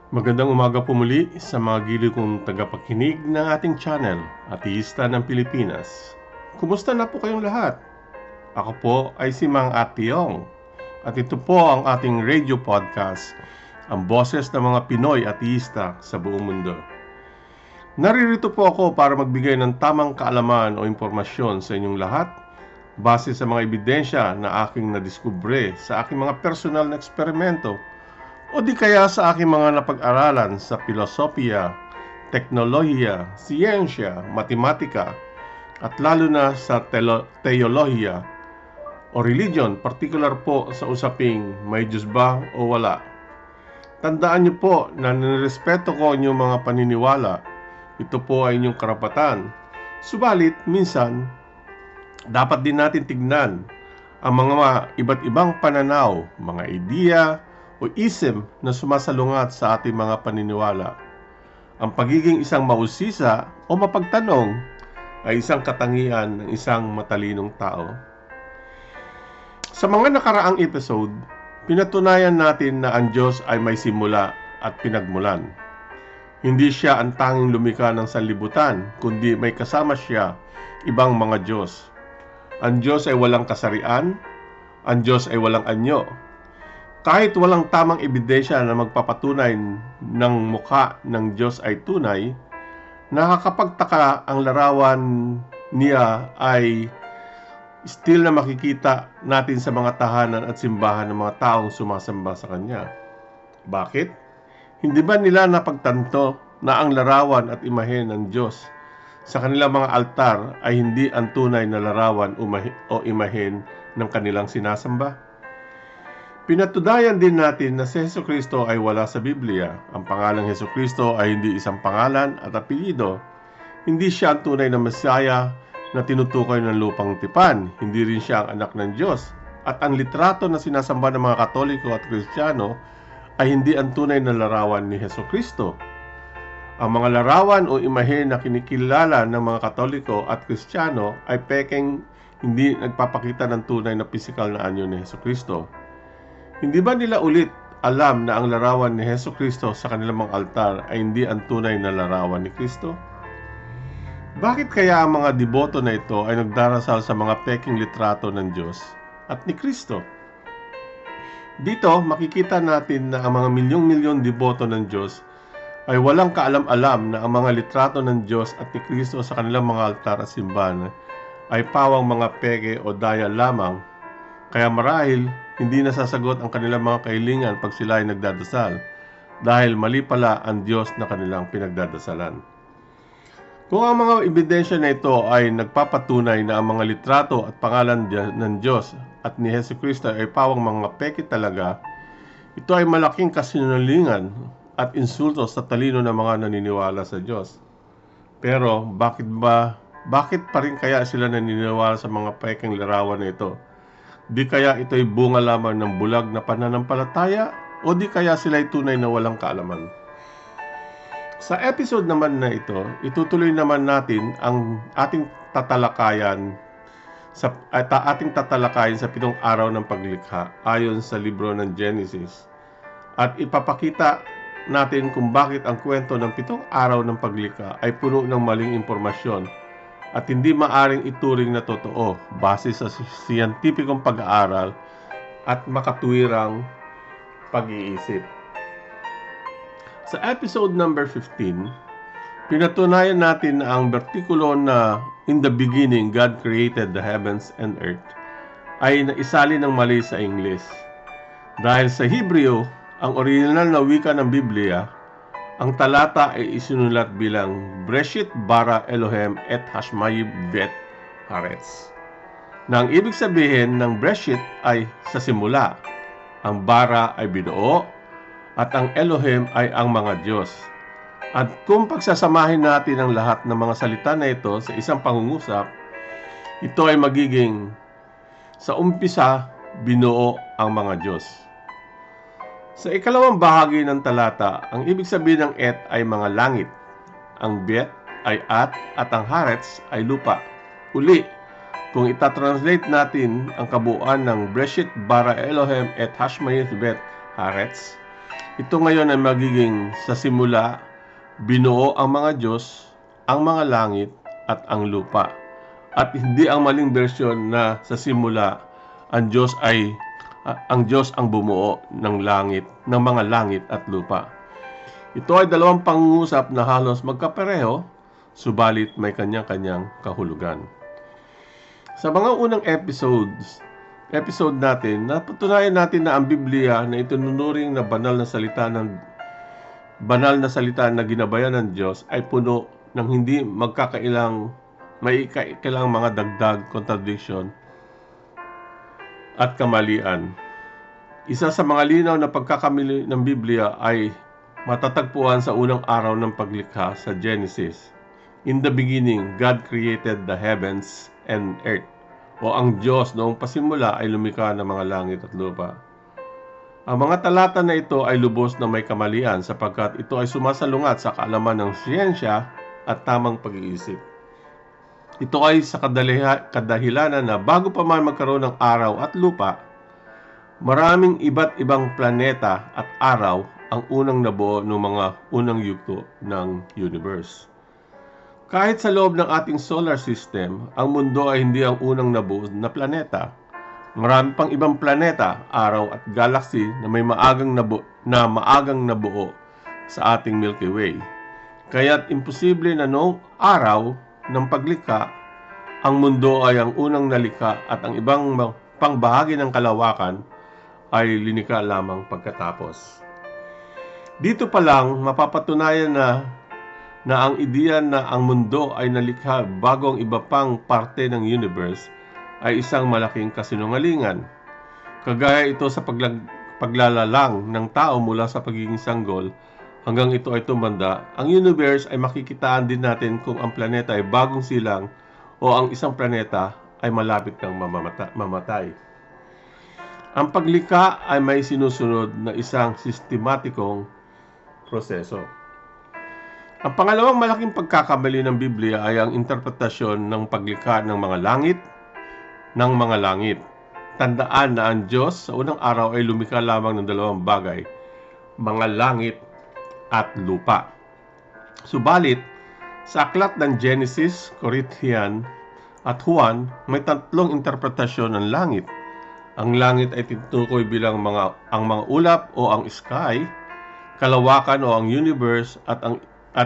Magandang umaga po muli sa mga giliw kong tagapakinig ng ating channel, Ateista ng Pilipinas. Kumusta na po kayong lahat? Ako po ay si Mang Ationg at ito po ang ating radio podcast, ang boses ng mga Pinoy ateista sa buong mundo. Naririto po ako para magbigay ng tamang kaalaman o impormasyon sa inyong lahat base sa mga ebidensya na aking nadiskubre sa aking mga personal na eksperimento o di kaya sa aking mga napag-aralan sa filosofiya, teknolohiya, siyensya, matematika, at lalo na sa teolohiya o religion, particular po sa usaping may Diyos ba o wala. Tandaan niyo po na nirespeto ko inyong mga paniniwala. Ito po ay inyong karapatan. Subalit, minsan, dapat din natin tignan ang mga iba't ibang pananaw, mga ideya, o ism na sumasalungat sa ating mga paniniwala. Ang pagiging isang mausisa o mapagtanong ay isang katangian ng isang matalinong tao. Sa mga nakaraang episode, pinatunayan natin na ang Diyos ay may simula at pinagmulan. Hindi siya ang tanging lumikha ng sanlibutan, kundi may kasama siya ibang mga Diyos. Ang Diyos ay walang kasarian, ang Diyos ay walang anyo. Kahit walang tamang ebidensya na magpapatunay ng mukha ng Diyos ay tunay, nakakapagtaka ang larawan niya ay still na makikita natin sa mga tahanan at simbahan ng mga taong sumasamba sa Kanya. Bakit? Hindi ba nila napagtanto na ang larawan at imahen ng Diyos sa kanilang mga altar ay hindi ang tunay na larawan o imahen ng kanilang sinasamba? Pinatunayan din natin na si Jesucristo ay wala sa Biblia. Ang pangalang Jesucristo ay hindi isang pangalan at apelyido. Hindi siya ang tunay na Mesaya na tinutukoy ng lupang tipan. Hindi rin siya ang anak ng Diyos. At ang litrato na sinasamba ng mga Katoliko at Kristiyano ay hindi ang tunay na larawan ni Jesucristo. Ang mga larawan o imahe na kinikilala ng mga Katoliko at Kristiyano ay pekeng hindi nagpapakita ng tunay na pisikal na anyo ni Jesucristo. Hindi ba nila ulit alam na ang larawan ni Jesucristo sa kanilang mga altar ay hindi ang tunay na larawan ni Kristo? Bakit kaya ang mga deboto na ito ay nagdarasal sa mga peking litrato ng Diyos at ni Kristo? Dito, makikita natin na ang mga milyong-milyong deboto ng Diyos ay walang kaalam-alam na ang mga litrato ng Diyos at ni Kristo sa kanilang mga altar at simbahan ay pawang mga peke o daya lamang. Kaya marahil, hindi nasasagot ang kanilang mga kahilingan pag sila ay nagdadasal dahil mali pala ang Diyos na kanilang pinagdadasalan. Kung ang mga ebidensya na ito ay nagpapatunay na ang mga litrato at pangalan ng Diyos at ni Jesucristo ay pawang mga peke talaga, ito ay malaking kasinungalingan at insulto sa talino ng mga naniniwala sa Diyos. Pero bakit pa rin kaya sila naniniwala sa mga pekeng larawan na ito? Di kaya ito'y bunga lamang ng bulag na pananampalataya o di kaya sila'y tunay na walang kaalaman? Sa episode naman na ito, itutuloy naman natin ang ating tatalakayan sa 7 araw ng paglikha ayon sa libro ng Genesis. At ipapakita natin kung bakit ang kwento ng 7 araw ng paglikha ay puno ng maling impormasyon at hindi maaring ituring na totoo base sa siyentipikong pag-aaral at makatuwirang pag-iisip. Sa episode number 15, pinatunayan natin na ang bertikulo na "In the beginning, God created the heavens and earth" ay naisali ng mali sa Ingles. Dahil sa Hebreo, ang original na wika ng Biblia, ang talata ay isinulat bilang Breshit bara Elohem et Hashmayi bet Haaretz, na ang ibig sabihin ng Breshit ay sa simula, ang bara ay binuo, at ang Elohem ay ang mga Diyos. At kung pagsasamahin natin ang lahat ng mga salita na ito sa isang pangungusap, ito ay magiging sa umpisa binuo ang mga Diyos. Sa ikalawang bahagi ng talata, ang ibig sabihin ng et ay mga langit, ang bet ay at ang Haaretz ay lupa. Uli, kung itatranslate natin ang kabuuan ng Breshit bara Elohem et Hashmayi bet Haaretz, Ito ngayon ay magiging sa simula, binuo ang mga Diyos, ang mga langit at ang lupa. At hindi ang maling bersyon na sa simula, ang Diyos ang bumuo ng langit, ng mga langit at lupa. Ito ay dalawang pangungusap na halos magkapareho, subalit may kanyang-kanyang kahulugan. Sa mga unang episode natin, napatunayan natin na ang Biblia na itinunuring na banal na salita na ginabayan ng Diyos ay puno ng hindi may mga dagdag, contradiction at kamalian. Isa sa mga linaw na pagkakamali ng Biblia ay matatagpuan sa unang araw ng paglikha sa Genesis. In the beginning, God created the heavens and earth. O ang Diyos noong pasimula ay lumikha ng mga langit at lupa. Ang mga talata na ito ay lubos na may kamalian sapagkat ito ay sumasalungat sa kaalaman ng siyensya at tamang pag-iisip. Ito ay sa kadahilanan na bago pa man magkaroon ng araw at lupa, maraming iba't ibang planeta at araw ang unang nabuo ng mga unang yugto ng universe. Kahit sa loob ng ating solar system, ang mundo ay hindi ang unang nabuo na planeta. Marami pang ibang planeta, araw at galaxy na maagang nabuo sa ating Milky Way. Kaya't imposible na noong araw ng paglikha, ang mundo ay ang unang nalikha at ang ibang pangbahagi ng kalawakan ay linikha lamang pagkatapos. Dito pa lang mapapatunayan na ang ideya na ang mundo ay nalikha bago ang iba pang parte ng universe ay isang malaking kasinungalingan. Kagaya ito sa paglalalang ng tao mula sa pagiging sanggol hanggang ito ay tumanda, ang universe ay makikitaan din natin kung ang planeta ay bagong silang o ang isang planeta ay malapit ng mamatay. Ang paglikha ay may sinusunod na isang sistematikong proseso. Ang pangalawang malaking pagkakamali ng Biblia ay ang interpretasyon ng paglikha ng mga langit. Tandaan na ang Diyos sa unang araw ay lumikha lamang ng dalawang bagay, mga langit at lupa. Subalit, sa aklat ng Genesis, Corinthian at Juan, may tatlong interpretasyon ng langit. Ang langit ay tinutukoy bilang ang mga ulap o ang sky, kalawakan o ang universe at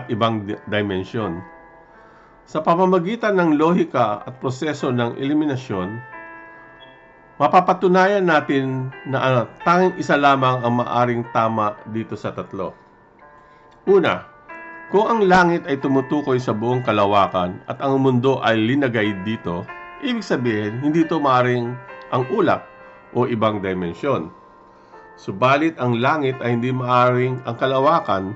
ibang dimension. Sa pamamagitan ng lohika at proseso ng eliminasyon, mapapatunayan natin na tanging isa lamang ang maaring tama dito sa tatlo. Una, kung ang langit ay tumutukoy sa buong kalawakan at ang mundo ay linagay dito, ibig sabihin hindi ito maaring ang ulap o ibang dimensyon. Subalit ang langit ay hindi maaring ang kalawakan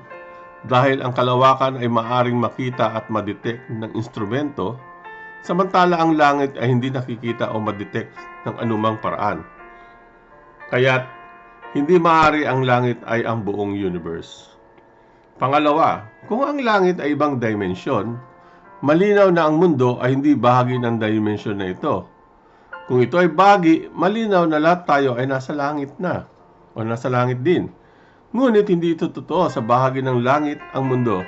dahil ang kalawakan ay maaring makita at madetect ng instrumento, samantala ang langit ay hindi nakikita o madetect ng anumang paraan. Kaya't hindi maaari ang langit ay ang buong universe. Pangalawa, kung ang langit ay ibang dimensyon, malinaw na ang mundo ay hindi bahagi ng dimensyon na ito. Kung ito ay bahagi, malinaw na lahat tayo ay nasa langit na o nasa langit din. Ngunit hindi ito totoo sa bahagi ng langit ang mundo.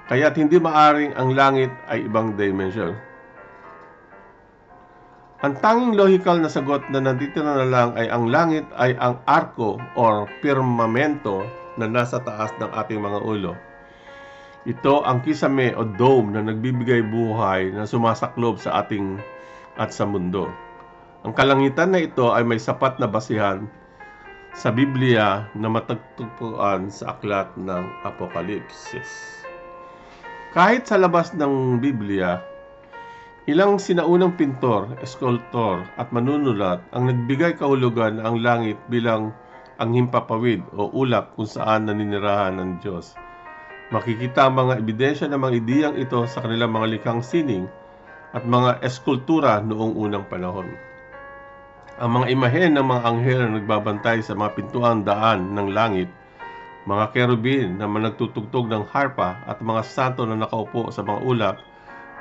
Kaya't hindi maaring ang langit ay ibang dimension. Ang tanging logical na sagot na nandito na lang ay ang langit ay ang arko or firmamento na nasa taas ng ating mga ulo. Ito ang kisame o dome na nagbibigay buhay na sumasaklob sa ating at sa mundo. Ang kalangitan na ito ay may sapat na basihan sa Biblia na matagpuan sa aklat ng Apokalipsis. Kahit sa labas ng Biblia, ilang sinaunang pintor, eskultor at manunulat ang nagbigay kahulugan na ang langit bilang ang himpapawid o ulap kung saan naninirahan ng Diyos. Makikita ang mga ebidensya ng mga ideyang ito sa kanilang mga likhang sining at mga eskultura noong unang panahon. Ang mga imahen ng mga anghel na nagbabantay sa mga pintuang daan ng langit, mga kerubin na nagtutugtog ng harpa at mga santo na nakaupo sa mga ulap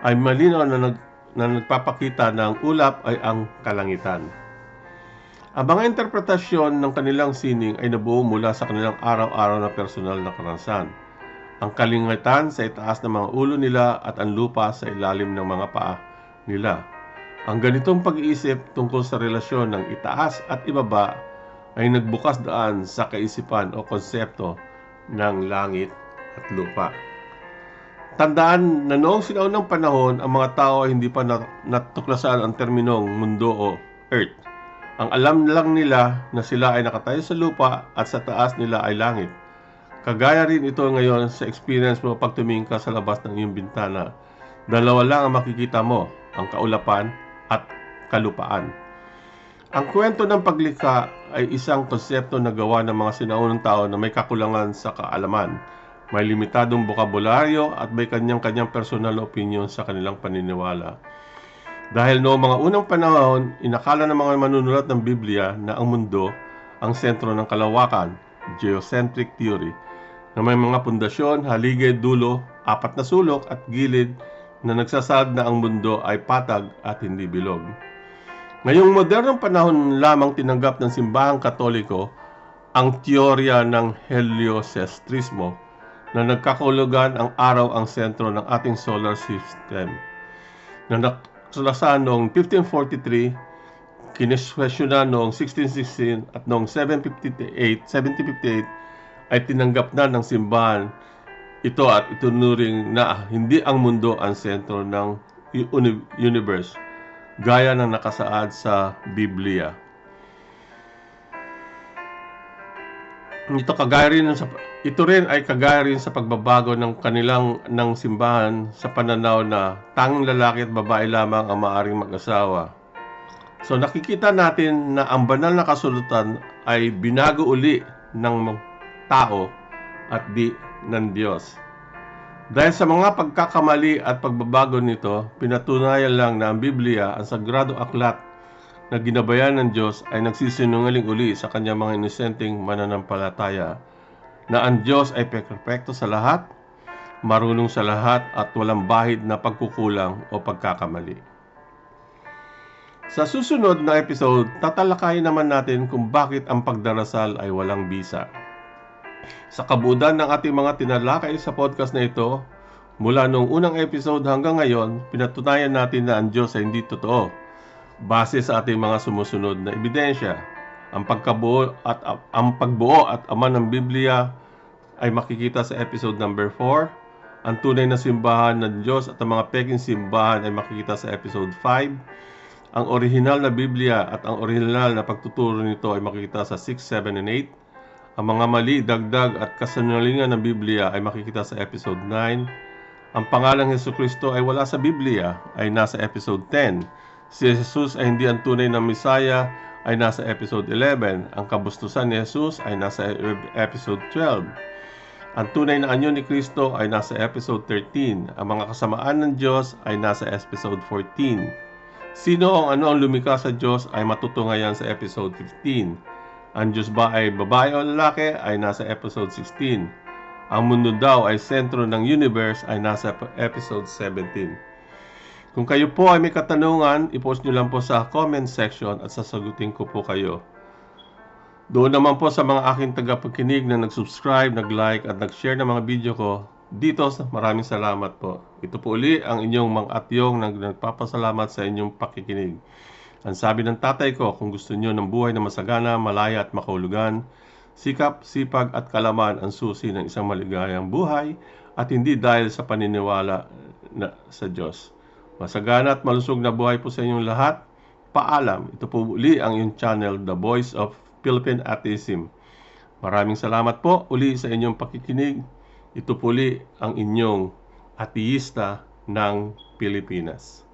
ay malinaw na nagpapakita na ang ulap ay ang kalangitan. Ang mga interpretasyon ng kanilang sining ay nabuo mula sa kanilang araw-araw na personal na karanasan. Ang kalingitan sa itaas ng mga ulo nila at ang lupa sa ilalim ng mga paa nila. Ang ganitong pag-iisip tungkol sa relasyon ng itaas at ibaba ay nagbukas daan sa kaisipan o konsepto ng langit at lupa. Tandaan na noong sinaunang panahon, ang mga tao ay hindi pa natuklasan ang terminong mundo o earth. Ang alam lang nila na sila ay nakatayo sa lupa at sa taas nila ay langit. Kagaya rin ito ngayon sa experience mo pag tumingin ka sa labas ng iyong bintana. Dalawa lang ang makikita mo, ang kaulapan at kalupaan. Ang kwento ng paglikha ay isang konsepto na gawa ng mga sinaunang tao na may kakulangan sa kaalaman, may limitadong bokabularyo at may kanyang-kanyang personal opinion sa kanilang paniniwala. Dahil noong mga unang panahon, inakala ng mga manunulat ng Biblia na ang mundo ang sentro ng kalawakan, geocentric theory, na may mga pundasyon, haligay, dulo, 4 na sulok at gilid na nagsasaad na ang mundo ay patag at hindi bilog. Ngayong modernong panahon lamang tinanggap ng simbahang Katoliko ang teorya ng heliocentrismo na nagkakahulugan ang araw ang sentro ng ating solar system. Na nagsulasan noong 1543, kineswestiyonan noong 1616 at noong 1758 ay tinanggap na ng simbahan ito at itunuring na hindi ang mundo ang sentro ng universe, gaya ng nakasaad sa Biblia. Ito rin ay kagaya rin sa pagbabago ng simbahan sa pananaw na tanging lalaki at babae lamang ang maaaring mag-asawa. So nakikita natin na ang banal na kasulatan ay binago uli ng tao at di ng Diyos. Dahil sa mga pagkakamali at pagbabago nito, pinatunayan lang na ang Biblia, ang sagradong aklat na ginabayan ng Diyos, ay nagsisinungaling uli sa kanyang mga inosenteng mananampalataya na ang Diyos ay perpekto sa lahat, marunong sa lahat at walang bahid na pagkukulang o pagkakamali. Sa susunod na episode, tatalakayin naman natin kung bakit ang pagdarasal ay walang bisa. Sa kabuuan ng ating mga tinalakay sa podcast na ito, mula noong unang episode hanggang ngayon, pinatunayan natin na ang Diyos ay hindi totoo. Base sa ating mga sumusunod na ebidensya, ang pagbuo at ama ng Biblia ay makikita sa episode number 4. Ang tunay na simbahan ng Diyos at ang mga peking simbahan ay makikita sa episode 5. Ang orihinal na Biblia at ang orihinal na pagtuturo nito ay makikita sa 6, 7, and 8. Ang mga mali, dagdag at kasinungalingan ng Biblia ay makikita sa episode 9. Ang pangalang Jesucristo ay wala sa Biblia ay nasa episode 10. Si Jesus ay hindi ang tunay na Messiah ay nasa episode 11. Ang kabustusan ni Jesus ay nasa episode 12. Ang tunay na anyo ni Kristo ay nasa episode 13. Ang mga kasamaan ng Diyos ay nasa episode 14. Sino ang lumikha sa Diyos ay matutungayan sa episode 15. Ang Diyos ba ay babae o lalaki ay nasa episode 16. Ang mundo daw ay sentro ng universe ay nasa episode 17. Kung kayo po ay may katanungan, i-post nyo lang po sa comment section at sasagutin ko po kayo. Doon naman po sa mga aking tagapagkinig na nag-subscribe, nag-like at nag-share ng mga video ko, dito maraming salamat po. Ito po uli ang inyong Mang Atyong na nagpapasalamat sa inyong pakikinig. Ang sabi ng tatay ko, kung gusto nyo ng buhay na masagana, malaya at makahulugan, sikap, sipag at kalaman ang susi ng isang maligayang buhay at hindi dahil sa paniniwala sa Diyos. Masagana at malusog na buhay po sa inyong lahat. Paalam. Ito po uli ang iyong channel, The Voice of Philippine Atheism. Maraming salamat po uli sa inyong pakikinig. Ito po uli ang inyong ateista ng Pilipinas.